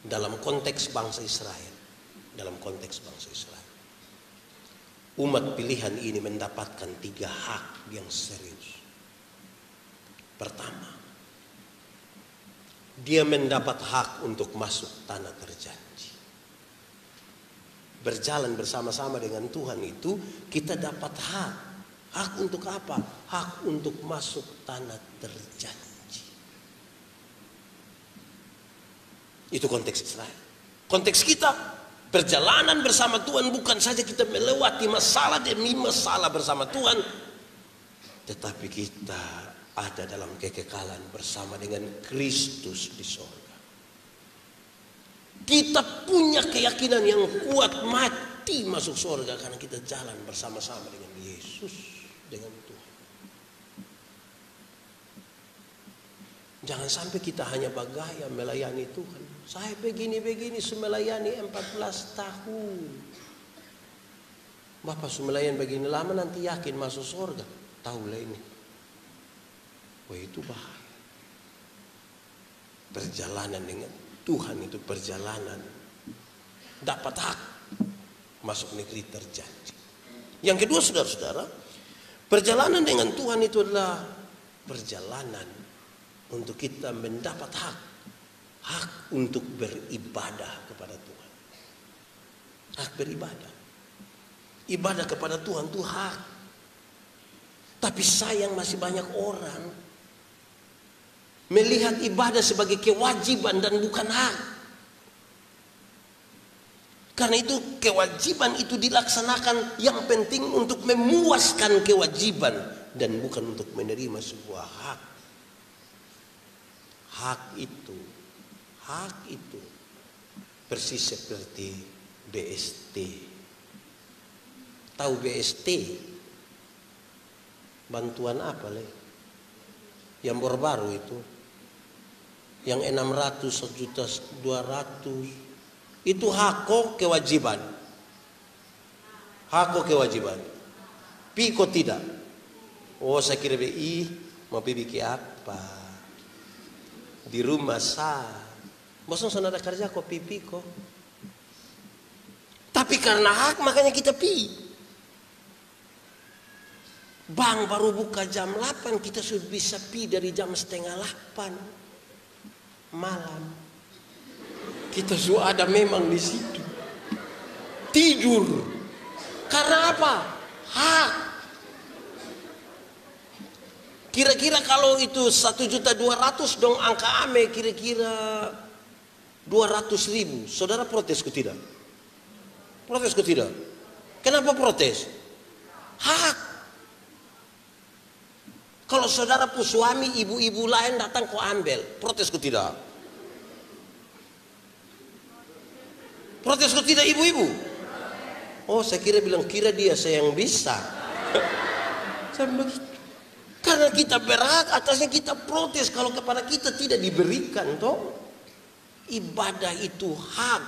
Dalam konteks bangsa Israel, umat pilihan ini mendapatkan 3 hak yang serius. Pertama, dia mendapat hak untuk masuk tanah terjanji. Berjalan bersama-sama dengan Tuhan itu kita dapat hak. Hak untuk apa? Hak untuk masuk tanah terjanji. Itu konteks Israel. Konteks kita, perjalanan bersama Tuhan bukan saja kita melewati masalah demi masalah bersama Tuhan, tetapi kita ada dalam kekekalan bersama dengan Kristus di sorga. Kita punya keyakinan yang kuat, mati masuk surga karena kita jalan bersama-sama dengan Yesus, dengan Tuhan. Jangan sampai kita hanya bergaya melayani Tuhan. Saya begini-begini melayani 14 tahun. Bapak melayani begini lama, nanti yakin masuk surga. Tahulah ini. Wah, itu bahaya. Perjalanan dengan Tuhan itu perjalanan dapat hak masuk negeri terjanji. Yang kedua, saudara-saudara, perjalanan dengan Tuhan itu adalah perjalanan untuk kita mendapat hak untuk beribadah kepada Tuhan. Hak beribadah. Ibadah kepada Tuhan itu hak. Tapi sayang masih banyak orang melihat ibadah sebagai kewajiban dan bukan hak. Karena itu kewajiban itu dilaksanakan yang penting untuk memuaskan kewajiban dan bukan untuk menerima sebuah hak. Hak itu persis seperti BST. Tahu BST? Bantuan apa le? Yang baru itu. Yang 600, 1.200.000. Itu hak kewajiban. Hak kewajiban. Piko tidak. Oh saya kira mau bikin apa? Di rumah bosan ada kerja kok piko. Tapi karena hak makanya kita pi. Bank baru buka jam 8, kita sudah bisa pi dari jam 7:30 malam. Kita sudah ada memang di situ. Tidur. Karena apa? Hak. Kira-kira kalau itu 1.200.000 dong angka ame kira-kira 200.000. Saudara protes ke tidak? Protes ke tidak? Kenapa protes? Hak. Kalau saudara pu suami ibu-ibu lain datang kau ambil, protes ke tidak? Protes kok tidak ibu-ibu? Oh saya kira dia saya yang bisa. Karena kita berhak atasnya kita protes kalau kepada kita tidak diberikan toh. Ibadah itu hak.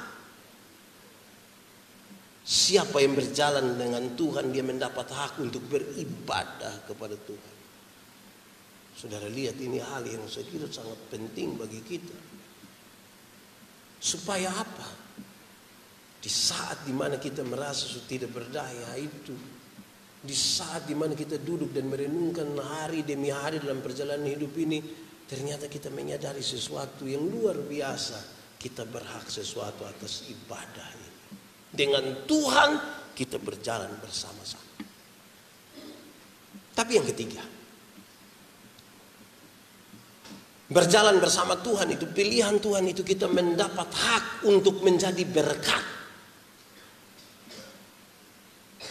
Siapa yang berjalan dengan Tuhan dia mendapat hak untuk beribadah kepada Tuhan. Saudara lihat ini hal yang saya kira sangat penting bagi kita. Supaya apa? Di saat dimana kita merasa sudah tidak berdaya itu, di saat dimana kita duduk dan merenungkan hari demi hari dalam perjalanan hidup ini, ternyata kita menyadari sesuatu yang luar biasa. Kita berhak sesuatu atas ibadah ini. Dengan Tuhan kita berjalan bersama-sama. Tapi yang ketiga, berjalan bersama Tuhan itu, pilihan Tuhan itu kita mendapat hak untuk menjadi berkat.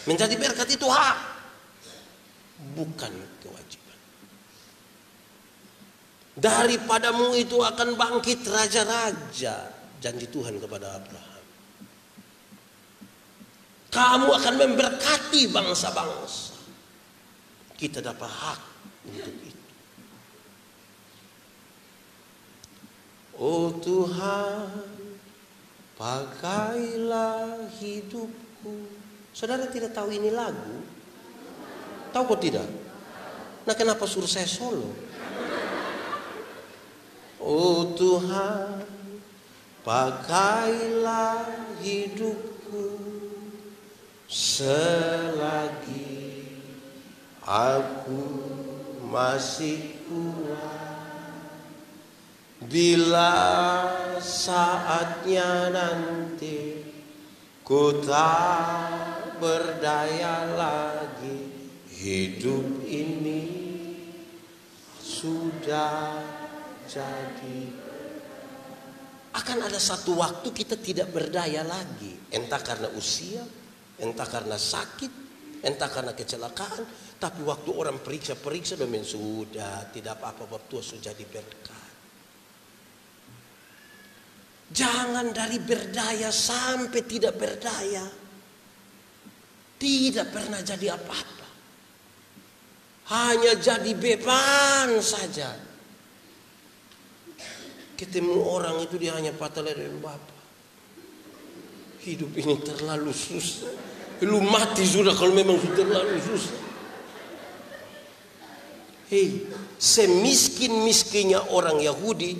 Menjadi berkat itu hak, bukan kewajiban. Daripadamu itu akan bangkit raja-raja, janji Tuhan kepada Abraham. Kamu akan memberkati bangsa-bangsa. Kita dapat hak untuk itu. Oh Tuhan, pakailah hidupku. Saudara tidak tahu ini lagu? Tahu kok tidak? Nah kenapa suruh saya solo? Oh Tuhan, pakailah hidupku selagi aku masih kuat. Bila saatnya nanti ku tak berdaya lagi, hidup ini sudah jadi. Akan ada satu waktu kita tidak berdaya lagi, entah karena usia, entah karena sakit, entah karena kecelakaan. Tapi waktu orang periksa dan sudah tidak apa-apa, Tuhan sudah jadi berkat. Jangan dari berdaya sampai tidak berdaya. Tidak pernah jadi apa-apa. Hanya jadi beban saja. Ketemu orang itu dia hanya patah leher Bapak. Hidup ini terlalu susah. Lu mati sudah kalau memang sudah terlalu susah. Hei, semiskin-miskinnya orang Yahudi,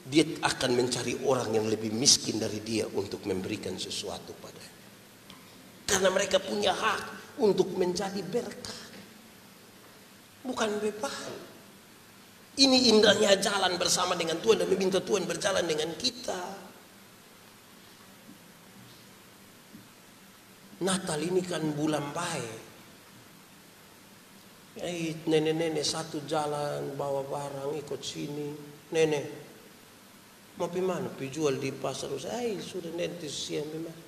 dia akan mencari orang yang lebih miskin dari dia untuk memberikan sesuatu padanya. Karena mereka punya hak untuk menjadi berkat. Bukan beban. Ini indahnya jalan bersama dengan Tuhan dan meminta Tuhan berjalan dengan kita. Natal ini kan bulan baik. Nenek-nenek satu jalan bawa barang ikut sini. Nenek, mau pergi mana? Pergi jual di pasar. Sudah nanti siang memang.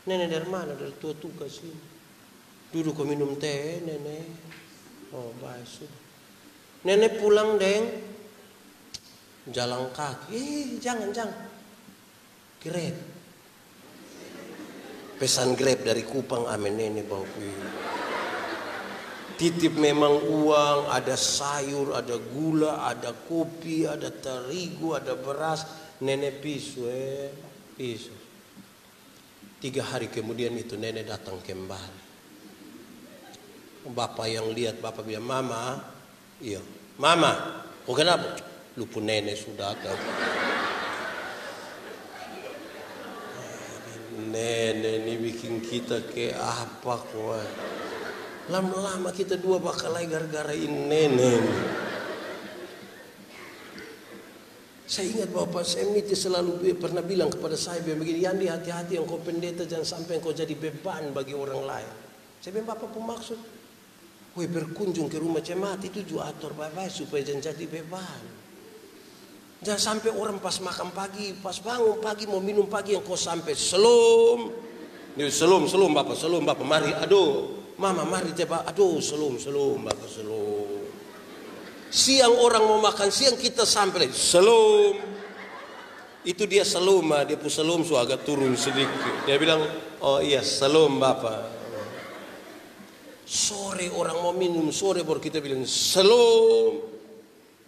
Nenek dari mana? Dari tua tugas sini. Duduk kau minum teh, nenek. Oh, baik sudah. Nenek pulang, Deng. Jalan kaki. Jangan. Grab. Pesan Grab dari Kupang, amin nenek bawa titip memang uang, ada sayur, ada gula, ada kopi, ada terigu, ada beras. Nenek pisu. 3 hari kemudian itu nenek datang kembali. Bapak yang lihat, bapak bilang, Mama, iya, Mama, oh kenapa? Lupa nenek sudah datang. Nenek ini bikin kita ke apa kok? Lama-lama kita dua bakal lagi gara-gara ini nenek. Saya ingat Bapak Sam itu selalu pernah bilang kepada saya begini, Yandi, hati-hati engkau pendeta, jangan sampai engkau jadi beban bagi orang lain. Saya bilang, Bapak pun maksud, berkunjung ke rumah jemaat itu juga atur baik-baik supaya jangan jadi beban. Jangan sampai orang pas makan pagi, pas bangun pagi mau minum pagi engkau sampai selum Bapak, selum Bapak, mari, aduh, Mama mari Bapak, aduh, selum Bapak, selum. Siang orang mau makan siang kita sampai selum. Itu dia selum, dia pun selum so agak turun sedikit. Dia bilang, oh iya selum Bapak. Sore orang mau minum, sore baru kita bilang selum.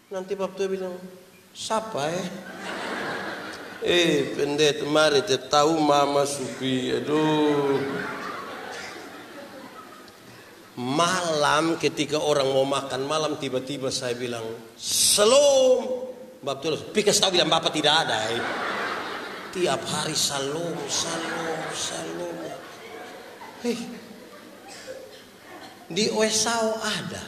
Nanti Bapak tuh bilang, siapa pendeta mari tahu Mama Supi, aduh. Malam ketika orang mau makan malam tiba-tiba saya bilang salom. Bapak terus pikas tahu bilang Bapak tidak ada. Tiap hari salom. Di Wesau ada.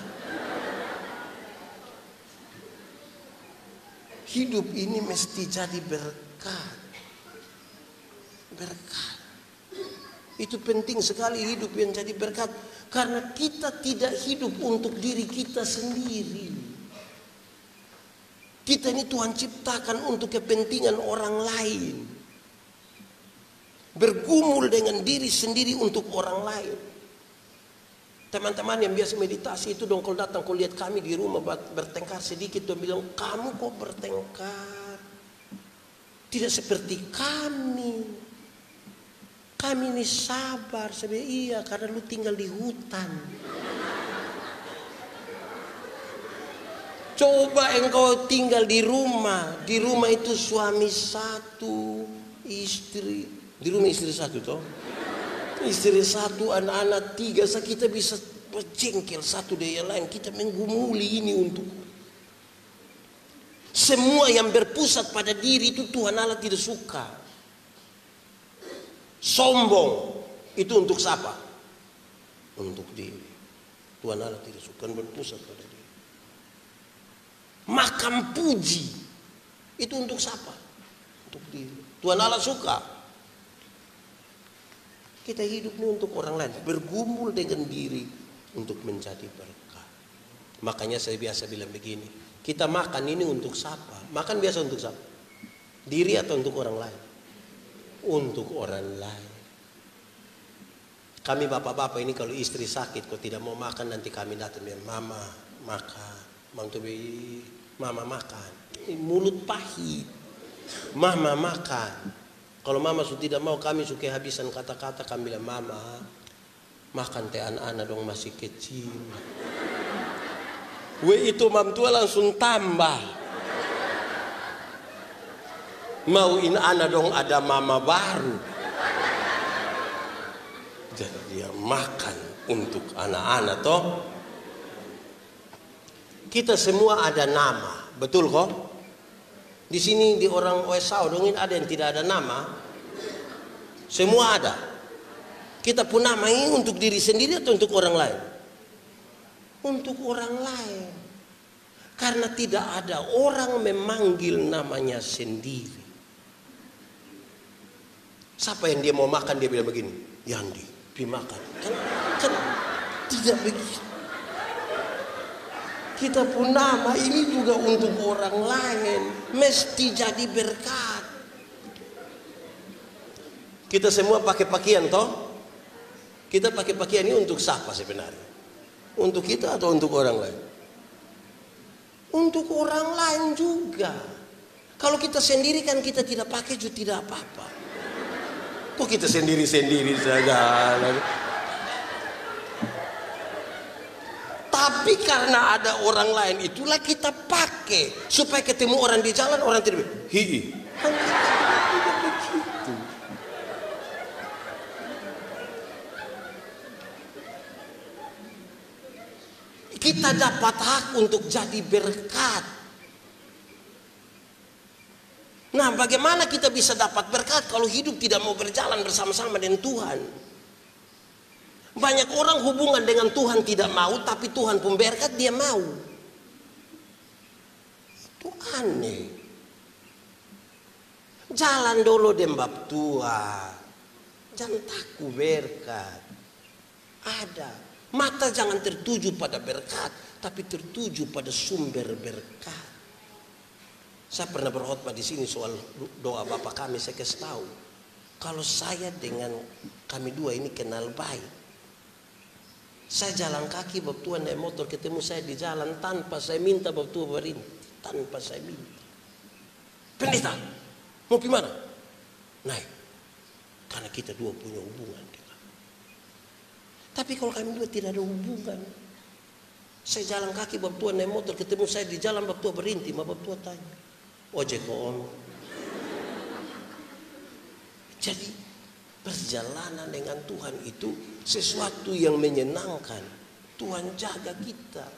Hidup ini mesti jadi berkat. Itu penting sekali hidup yang jadi berkat. Karena kita tidak hidup untuk diri kita sendiri. Kita ini Tuhan ciptakan untuk kepentingan orang lain. Bergumul dengan diri sendiri untuk orang lain. Teman-teman yang biasa meditasi itu dong, kalau datang kau lihat kami di rumah bertengkar sedikit, dia bilang, kamu kok bertengkar? Tidak seperti kami. Kami ini sabar. Saya bilang, iya karena lu tinggal di hutan. Coba engkau tinggal di rumah. Di rumah itu suami satu, istri. Di rumah istri satu toh. Istri satu, anak-anak 3. Kita bisa berjengkel satu dari yang lain. Kita menggumuli ini untuk. Semua yang berpusat pada diri itu Tuhan Allah tidak suka. Sombong itu untuk siapa? Untuk diri. Tuhan Allah tidak suka berpusat pada diri. Makan puji itu untuk siapa? Untuk diri. Tuhan Allah suka. Kita hidup ini untuk orang lain, bergumul dengan diri untuk menjadi berkat. Makanya saya biasa bilang begini, kita makan ini untuk siapa? Makan biasa untuk siapa? Diri atau untuk orang lain? Untuk orang lain. Kami bapak-bapak ini kalau istri sakit kok tidak mau makan, nanti kami datang bilang, Mama makan, Mama makan. Mulut pahit, Mama makan. Kalau Mama sudah tidak mau, kami suka habisan kata-kata, kami bilang, Mama makan teh anak-anak dong masih kecil. Itu mam tua langsung tambah. Mauin anak dong ada mama baru. Jadi dia makan untuk anak-anak toh. Kita semua ada nama, betul kok? Di sini di orang Wesau dongin ada yang tidak ada nama. Semua ada. Kita pun nama ini untuk diri sendiri atau untuk orang lain? Untuk orang lain. Karena tidak ada orang memanggil namanya sendiri. Siapa yang dia mau makan dia bilang begini, Yandi, pi makan. Kan tidak begitu. Kita pun nama ini juga untuk orang lain, mesti jadi berkat. Kita semua pakai pakaian toh? Kita pakai pakaian ini untuk siapa sebenarnya? Untuk kita atau untuk orang lain? Untuk orang lain juga. Kalau kita sendiri kan kita tidak pakai juga tidak apa-apa. Kok kita sendiri-sendiri saja? Tapi karena ada orang lain itulah kita pakai. Supaya ketemu orang di jalan, orang tidak hihi. Kita dapat hak untuk jadi berkat. Nah, bagaimana kita bisa dapat berkat kalau hidup tidak mau berjalan bersama-sama dengan Tuhan? Banyak orang hubungan dengan Tuhan tidak mau, tapi Tuhan pun berkat dia mau. Itu aneh. Jalan dulu dengan bab tua. Jangan takut berkat. Ada. Mata jangan tertuju pada berkat, tapi tertuju pada sumber berkat. Saya pernah berkhotbah di sini soal doa Bapak kami, saya kasih tahu. Kalau saya dengan kami dua ini kenal baik. Saya jalan kaki, Bapak Tuhan naik motor ketemu saya di jalan tanpa saya minta, Bapak Tuhan berhenti. Tanpa saya minta. Pendeta, mau gimana? Naik. Karena kita dua punya hubungan. Tapi kalau kami dua tidak ada hubungan. Saya jalan kaki, Bapak Tuhan naik motor ketemu saya di jalan, Bapak Tuhan berhenti. Bapak Tuhan tanya, ojek om. Jadi perjalanan dengan Tuhan itu sesuatu yang menyenangkan. Tuhan jaga kita.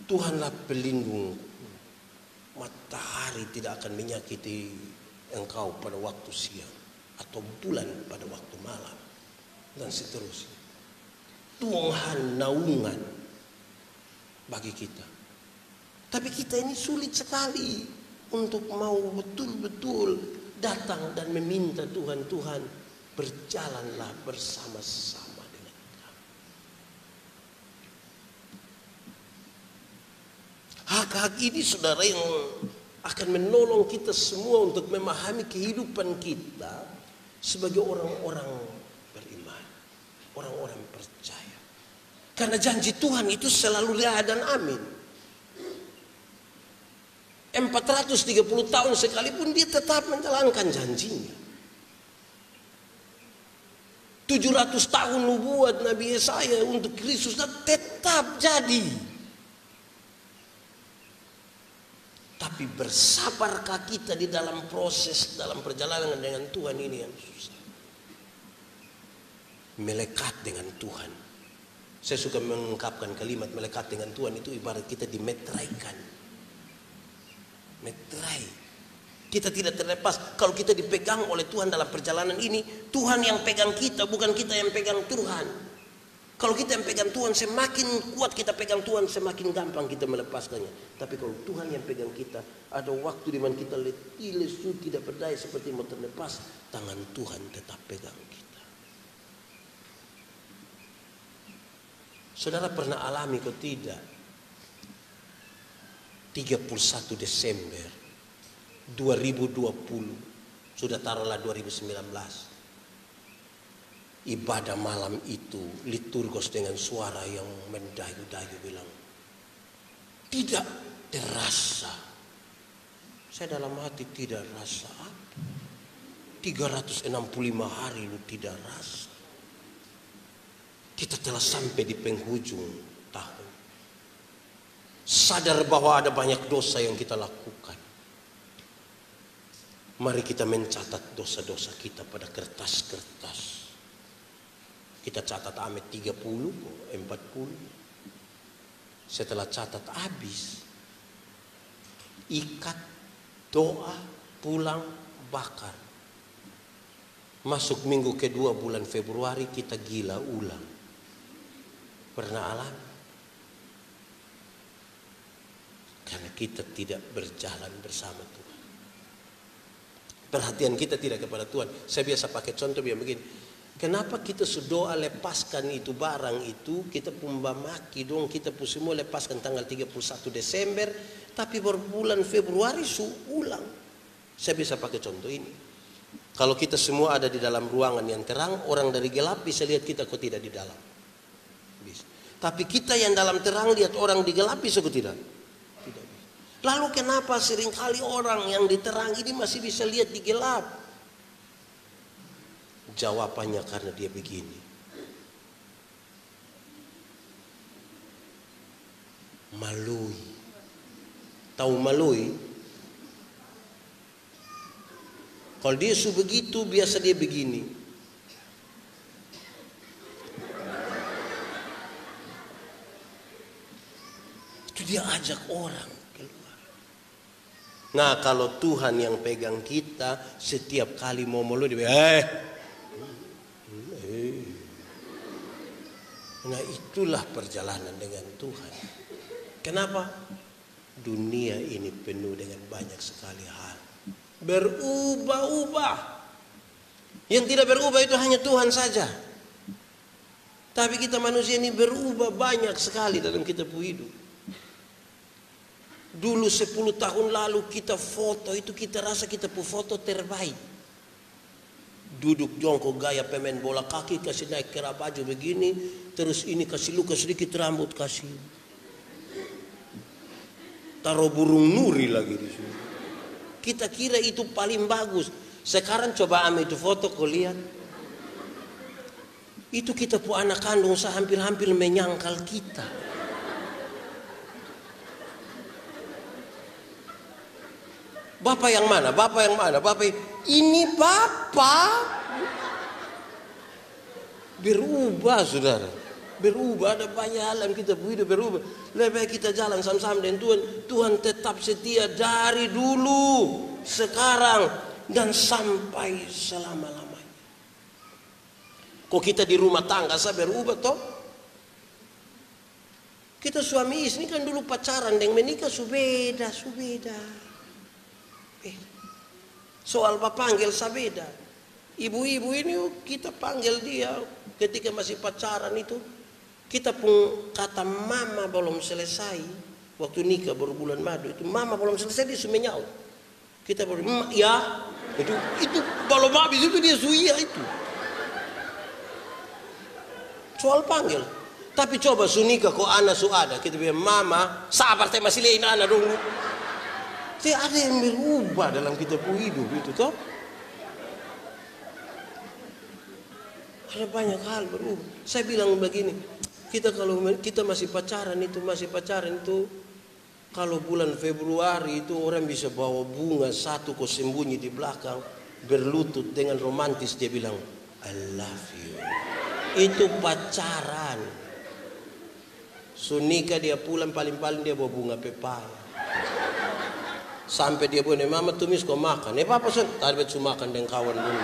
Tuhanlah pelindung. Matahari tidak akan menyakiti engkau pada waktu siang, atau bulan pada waktu malam, dan seterusnya. Tuhan naungan bagi kita. Tapi kita ini sulit sekali untuk mau betul-betul datang dan meminta Tuhan, Tuhan berjalanlah bersama-sama dengan kami. Hak-hak ini saudara yang akan menolong kita semua untuk memahami kehidupan kita sebagai orang-orang beriman, orang-orang percaya. Karena janji Tuhan itu selalu ya dan amin. 430 tahun sekalipun dia tetap menjalankan janjinya. 700 tahun nubuat Nabi Yesaya untuk Kristus tetap jadi. Tapi bersabarkah kita di dalam proses, dalam perjalanan dengan Tuhan ini yang susah. Melekat dengan Tuhan. Saya suka mengungkapkan kalimat melekat dengan Tuhan itu ibarat kita dimetraikan. Metrai. Kita tidak terlepas. Kalau kita dipegang oleh Tuhan dalam perjalanan ini, Tuhan yang pegang kita, bukan kita yang pegang Tuhan. Kalau kita yang pegang Tuhan, semakin kuat kita pegang Tuhan, semakin gampang kita melepaskannya. Tapi kalau Tuhan yang pegang kita, ada waktu di mana kita letih, lesu, tidak berdaya seperti mau terlepas, tangan Tuhan tetap pegang kita. Saudara pernah alami atau tidak? 31 Desember 2020, sudah taruhlah 2019, ibadah malam itu liturgos dengan suara yang mendayu-dayu bilang, tidak terasa. Saya dalam hati tidak rasa apa? 365 hari lu tidak rasa. Kita telah sampai di penghujung tahun. Sadar bahwa ada banyak dosa yang kita lakukan. Mari kita mencatat dosa-dosa kita pada kertas-kertas. Kita catat Amet 30, 40. Setelah catat habis. Ikat, doa, pulang, bakar. Masuk minggu kedua bulan Februari kita gila ulang. Pernah alami? Karena kita tidak berjalan bersama Tuhan. Perhatian kita tidak kepada Tuhan. Saya biasa pakai contoh begini. Kenapa kita sudah lepaskan itu barang itu, kita pun maki dong, kita pun semua lepaskan tanggal 31 Desember, tapi baru bulan Februari ulang. Saya bisa pakai contoh ini. Kalau kita semua ada di dalam ruangan yang terang, orang dari gelap bisa lihat kita kok tidak di dalam. Bisa. Tapi kita yang dalam terang lihat orang di gelap bisa kok tidak? Tidak bisa. Lalu kenapa seringkali orang yang di terang ini masih bisa lihat di gelap? Jawabannya karena dia begini. Malui. Tahu malui? Kalau dia begitu, biasa dia begini. Itu dia ajak orang keluar. Nah, kalau Tuhan yang pegang kita, setiap kali mau melui dia Nah, itulah perjalanan dengan Tuhan. Kenapa? Dunia ini penuh dengan banyak sekali hal. Berubah-ubah. Yang tidak berubah itu hanya Tuhan saja. Tapi kita manusia ini berubah banyak sekali dalam kita hidup. Dulu 10 tahun lalu kita foto itu kita rasa kita foto terbaik. Duduk jongkok gaya pemain bola kaki, kasih naik kera baju begini, terus ini kasih luka sedikit rambut, kasih taruh burung nuri lagi di sini. Kita kira itu paling bagus. Sekarang coba ambil itu foto kau lihat. Itu kita pu anak kandung hampir-hampir menyangkal kita. Bapak yang mana? Bapak yang mana? Bapak ini bapak. Berubah saudara. Berubah, ada banyak hal yang kita hidup berubah. Lebih baik kita jalan sama-sama dengan Tuhan. Tuhan tetap setia dari dulu, sekarang, dan sampai selama-lamanya. Kok kita di rumah tangga saya berubah toh? Kita suami istri kan dulu pacaran dan menikah subeda. Soal panggil sabeda. Ibu-ibu ini kita panggil dia ketika masih pacaran itu. Kita pun kata mama belum selesai. Waktu nikah baru bulan madu itu mama belum selesai dia sudah nyaut. Kita baru ya itu belum habis itu dia suya itu. Soal panggil. Tapi coba sunika kok anak ada kita bilang mama sabar teh masih lain anak dulu. Tidak ada yang berubah dalam kita hidup itu toh. Ada banyak hal berubah. Saya bilang begini, kalau kita masih pacaran itu kalau bulan Februari itu orang bisa bawa bunga satu kok sembunyi di belakang berlutut dengan romantis dia bilang I love you. Itu pacaran. Sunika dia pulang paling-paling dia bawa bunga pepaya. Sampai dia punya mama tumis kau makan. Papa son tadi betul makan dengan kawan dulu.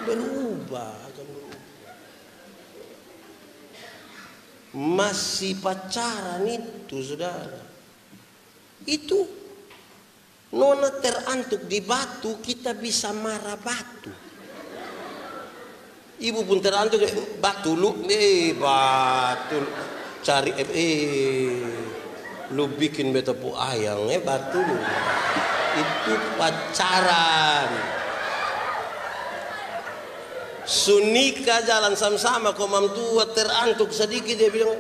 Berubah. Masih pacaran itu saudara. Itu nona terantuk di batu kita bisa marah batu. Ibu pun terantuk batu lu batu cari lu bikin beta pu ayang batu lu. Itu pacaran. Sunika jalan sama-sama kok mam tua terantuk sedikit dia bilang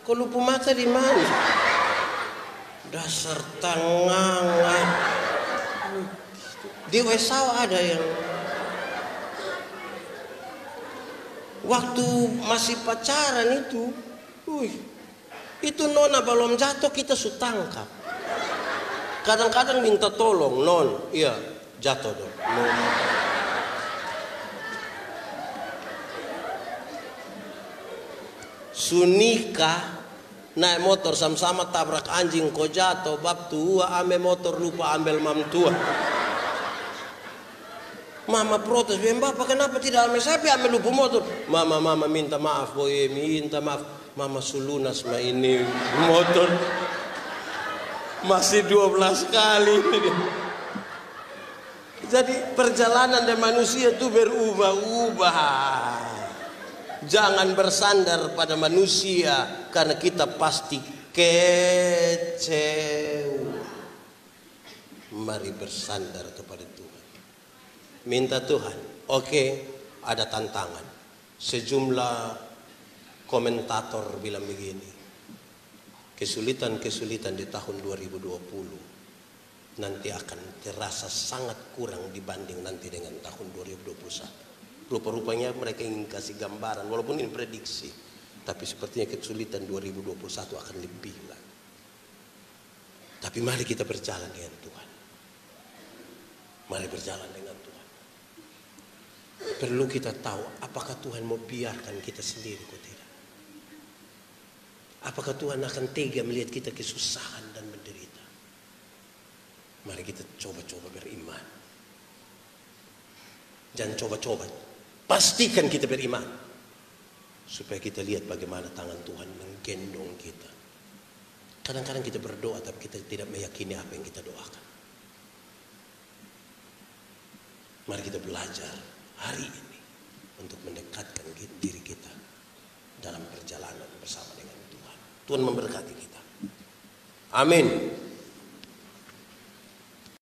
kau lupa mata di mana? Dasar tangan. Di Wesau ada yang waktu masih pacaran itu, itu nona belum jatuh kita su tangkap. Kadang-kadang minta tolong non, iya jatuh dong. Nona. Sunika naik motor sama-sama tabrak anjing kok jatuh bab tua ame motor lupa ambil mam tua. Mama protes, bapak kenapa tidak ambil sapi ambil lupa motor. Mama minta maaf boy, minta maaf. Mama sulunas ma ini motor masih 12 kali. Jadi perjalanan dari manusia itu berubah-ubah. Jangan bersandar pada manusia karena kita pasti kecewa. Mari bersandar kepada Tuhan. minta Tuhan. Oke, ada tantangan. Sejumlah komentator bilang begini, kesulitan-kesulitan di tahun 2020 nanti akan terasa sangat kurang dibanding nanti dengan tahun 2021. Rupa-rupanya mereka ingin kasih gambaran, walaupun ini prediksi, tapi sepertinya kesulitan 2021 akan lebih lagi. Tapi mari kita berjalan dengan Tuhan. Mari berjalan dengan Tuhan. Perlu kita tahu apakah Tuhan mau biarkan kita sendiri atau tidak. Apakah Tuhan akan tega melihat kita kesusahan dan menderita. Mari kita coba-coba beriman. Jangan coba-coba. Pastikan kita beriman. Supaya kita lihat bagaimana tangan Tuhan menggendong kita. Kadang-kadang kita berdoa tapi kita tidak meyakini apa yang kita doakan. Mari kita belajar hari ini untuk mendekatkan diri kita dalam perjalanan bersama dengan Tuhan. Tuhan memberkati kita. Amin.